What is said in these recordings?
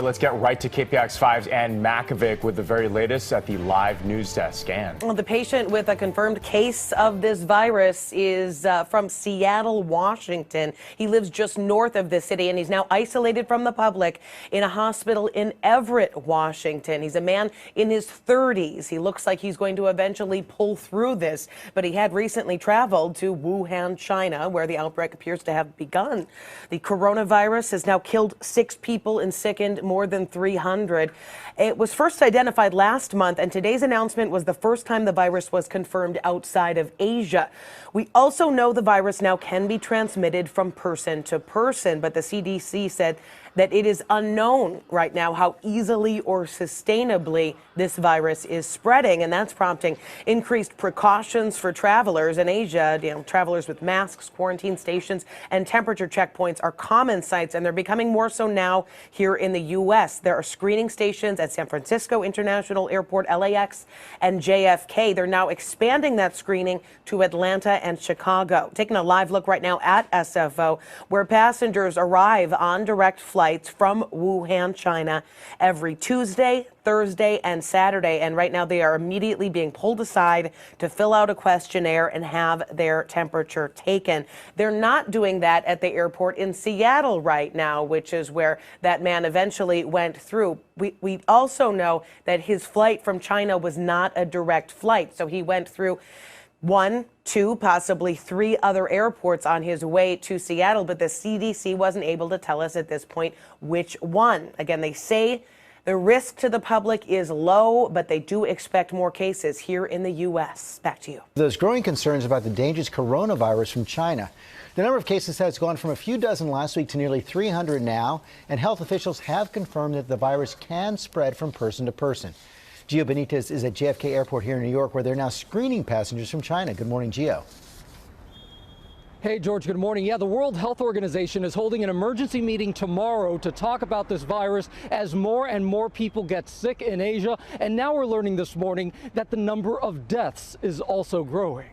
Let's get right to KPIX5's Ann Makovic with the very latest at the live news desk. Ann. Well, the patient with a confirmed case of this virus is from Seattle, Washington. He lives just north of the city, and he's now isolated from the public in a hospital in Everett, Washington. He's a man in his 30s. He looks like he's going to eventually pull through this, but he had recently traveled to Wuhan, China, where the outbreak appears to have begun. The coronavirus has now killed 6 people and sickened more than 300. It was first identified last month, and today's announcement was the first time the virus was confirmed outside of Asia. We also know the virus now can be transmitted from person to person, but the CDC said that it is unknown right now how easily or sustainably this virus is spreading, and that's prompting increased precautions for travelers in Asia. Travelers with masks, quarantine stations, and temperature checkpoints are common sights, and they're becoming more so now here in the U.S. There are screening stations at San Francisco International Airport, LAX, and JFK. They're now expanding that screening to Atlanta and Chicago. Taking a live look right now at SFO, where passengers arrive on direct flights from Wuhan, China, every Tuesday, Thursday, and Saturday. And right now they are immediately being pulled aside to fill out a questionnaire and have their temperature taken. They're not doing that at the airport in Seattle right now, which is where that man eventually went through. We also know that his flight from China was not a direct flight. So he went through 1, 2, possibly 3 other airports on his way to Seattle, but the CDC wasn't able to tell us at this point which one. Again, they say the risk to the public is low, but they do expect more cases here in the U.S. Back to you. There's growing concerns about the dangerous coronavirus from China. The number of cases has gone from a few dozen last week to nearly 300 now, and health officials have confirmed that the virus can spread from person to person. Gio Benitez is at JFK Airport here in New York, where they're now screening passengers from China. Good morning, Gio. Hey, George, good morning. Yeah, the World Health Organization is holding an emergency meeting tomorrow to talk about this virus as more and more people get sick in Asia. And now we're learning this morning that the number of deaths is also growing.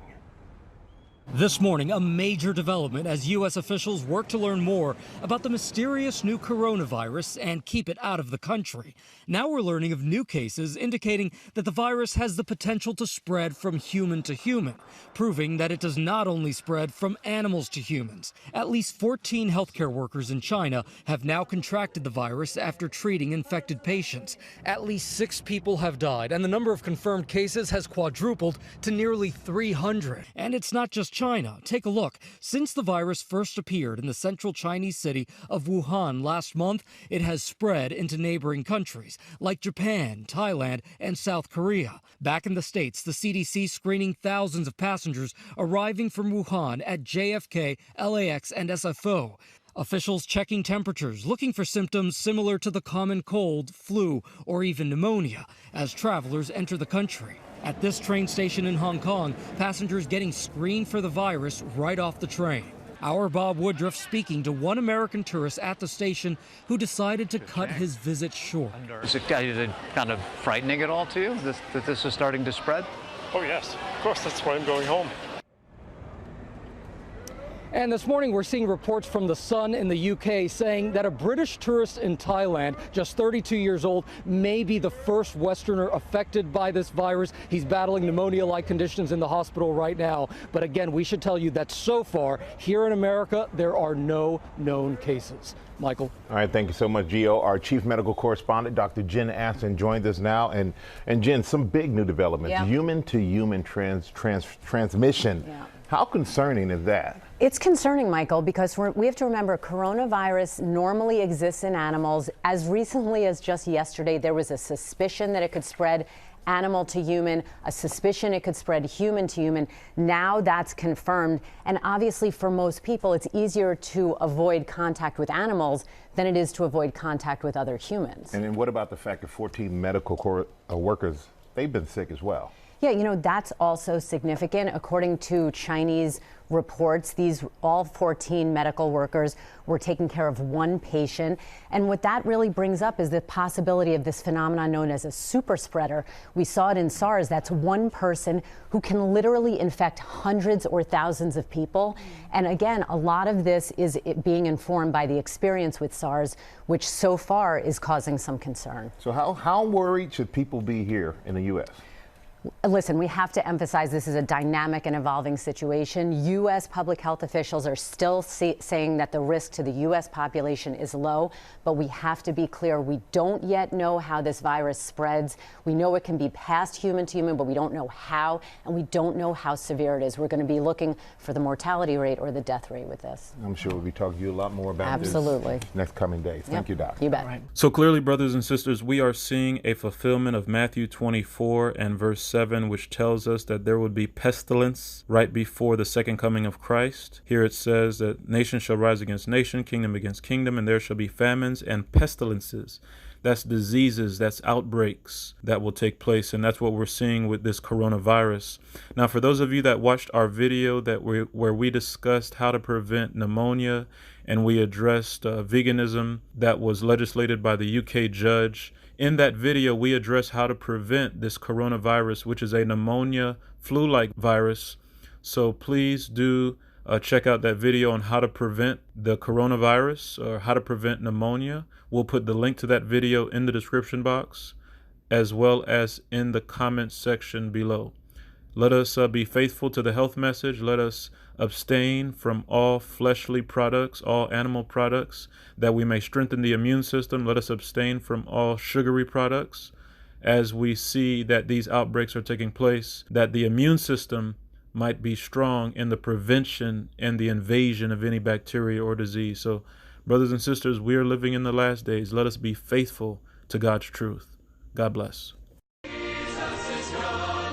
This morning, a major development as U.S. officials work to learn more about the mysterious new coronavirus and keep it out of the country. Now we're learning of new cases indicating that the virus has the potential to spread from human to human, proving that it does not only spread from animals to humans. At least 14 healthcare workers in China have now contracted the virus after treating infected patients. At least 6 people have died, and the number of confirmed cases has quadrupled to nearly 300. And it's not just China. Take a look. Since the virus first appeared in the central Chinese city of Wuhan last month, it has spread into neighboring countries like Japan, Thailand, and South Korea. Back in the States, the CDC screening thousands of passengers arriving from Wuhan at JFK, LAX, and SFO. Officials checking temperatures, looking for symptoms similar to the common cold, flu, or even pneumonia as travelers enter the country. At this train station in Hong Kong, passengers getting screened for the virus right off the train. Our Bob Woodruff speaking to one American tourist at the station who decided to cut his visit short. Is it kind of frightening at all to you that this is starting to spread? Oh yes, of course, that's why I'm going home. And this morning we're seeing reports from The Sun in the UK saying that a British tourist in Thailand, just 32 years old, may be the first Westerner affected by this virus. He's battling pneumonia-like conditions in the hospital right now. But again, we should tell you that so far here in America, there are no known cases. Michael. All right, thank you so much, Gio. Our chief medical correspondent, Dr. Jen Aston, joined us now. And Jen, some big new developments. Yeah. Human-to-human transmission. Yeah. How concerning is that? It's concerning, Michael, because we have to remember coronavirus normally exists in animals. As recently as just yesterday, there was a suspicion that it could spread animal to human, a suspicion it could spread human to human. Now that's confirmed. And obviously for most people, it's easier to avoid contact with animals than it is to avoid contact with other humans. And then what about the fact that 14 medical workers, they've been sick as well? Yeah, that's also significant. According to Chinese reports, all 14 medical workers were taking care of one patient. And what that really brings up is the possibility of this phenomenon known as a super spreader. We saw it in SARS. That's one person who can literally infect hundreds or thousands of people. And again, a lot of this is being informed by the experience with SARS, which so far is causing some concern. So how worried should people be here in the U.S.? Listen, we have to emphasize this is a dynamic and evolving situation. U.S. public health officials are still saying that the risk to the U.S. population is low, but we have to be clear. We don't yet know how this virus spreads. We know it can be passed human to human, but we don't know how, and we don't know how severe it is. We're going to be looking for the mortality rate or the death rate with this. I'm sure we'll be talking to you a lot more about Absolutely. This next coming days. Thank you, Doc. You bet. Right. So clearly, brothers and sisters, we are seeing a fulfillment of Matthew 24 and verse 7, which tells us that there would be pestilence right before the second coming of Christ. Here it says that nation shall rise against nation, kingdom against kingdom, and there shall be famines and pestilences. That's diseases, that's outbreaks that will take place, and that's what we're seeing with this coronavirus. Now, for those of you that watched our video where we discussed how to prevent pneumonia, and we addressed veganism that was legislated by the UK judge, in that video, we address how to prevent this coronavirus, which is a pneumonia flu-like virus. So please do check out that video on how to prevent the coronavirus or how to prevent pneumonia. We'll put the link to that video in the description box as well as in the comments section below. Let us be faithful to the health message. Let us abstain from all fleshly products, all animal products, that we may strengthen the immune system. Let us abstain from all sugary products as we see that these outbreaks are taking place, that the immune system might be strong in the prevention and the invasion of any bacteria or disease. So, brothers and sisters, we are living in the last days. Let us be faithful to God's truth. God bless. Jesus is God.